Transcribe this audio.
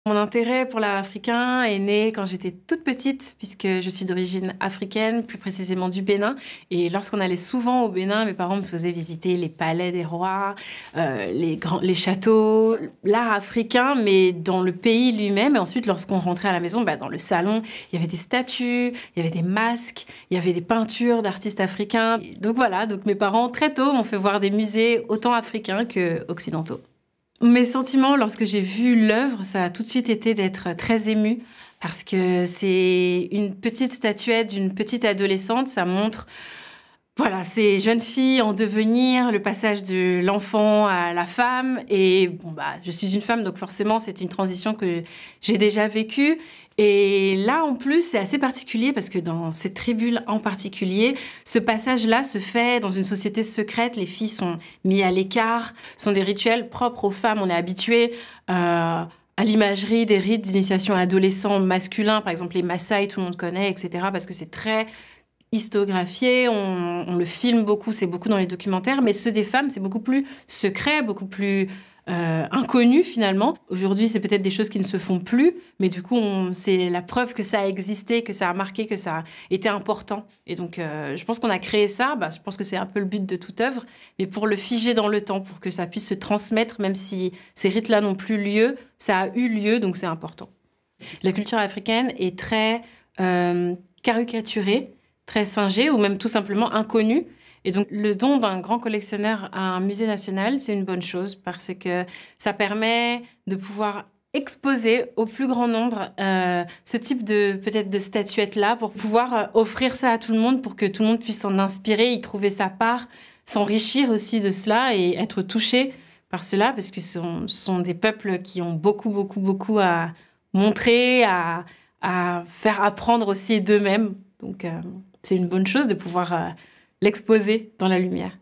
Mon intérêt pour l'art africain est né quand j'étais toute petite, puisque je suis d'origine africaine, plus précisément du Bénin. Et lorsqu'on allait souvent au Bénin, mes parents me faisaient visiter les palais des rois, les châteaux, l'art africain, mais dans le pays lui-même. Et ensuite, lorsqu'on rentrait à la maison, dans le salon, il y avait des statues, il y avait des masques, il y avait des peintures d'artistes africains. Et donc voilà, donc mes parents, très tôt, m'ont fait voir des musées autant africains qu'occidentaux. Mes sentiments lorsque j'ai vu l'œuvre, ça a tout de suite été d'être très émue parce que c'est une petite statuette d'une petite adolescente. Ça montre, voilà, ces jeunes filles en devenir, le passage de l'enfant à la femme. Et bon, je suis une femme, donc forcément, c'est une transition que j'ai déjà vécue. Et là, en plus, c'est assez particulier parce que dans cette tribu en particulier, ce passage-là se fait dans une société secrète. Les filles sont mises à l'écart, sont des rituels propres aux femmes. On est habitué à l'imagerie des rites d'initiation adolescents masculins, par exemple les Maasai, tout le monde connaît, etc. Parce que c'est très historiographié, on le filme beaucoup, c'est beaucoup dans les documentaires. Mais ceux des femmes, c'est beaucoup plus secret, beaucoup plus inconnu finalement. Aujourd'hui, c'est peut-être des choses qui ne se font plus, mais du coup, c'est la preuve que ça a existé, que ça a marqué, que ça a été important. Et donc, je pense qu'on a créé ça. Je pense que c'est un peu le but de toute œuvre, mais pour le figer dans le temps, pour que ça puisse se transmettre, même si ces rites-là n'ont plus lieu, ça a eu lieu, donc c'est important. La culture africaine est très caricaturée, très singée, ou même tout simplement inconnue. Et donc, le don d'un grand collectionneur à un musée national, c'est une bonne chose parce que ça permet de pouvoir exposer au plus grand nombre ce type peut-être de statuettes-là pour pouvoir offrir ça à tout le monde pour que tout le monde puisse s'en inspirer, y trouver sa part, s'enrichir aussi de cela et être touché par cela parce que ce sont des peuples qui ont beaucoup, beaucoup, beaucoup à montrer, à faire apprendre aussi d'eux-mêmes. Donc, c'est une bonne chose de pouvoir l'exposer dans la lumière.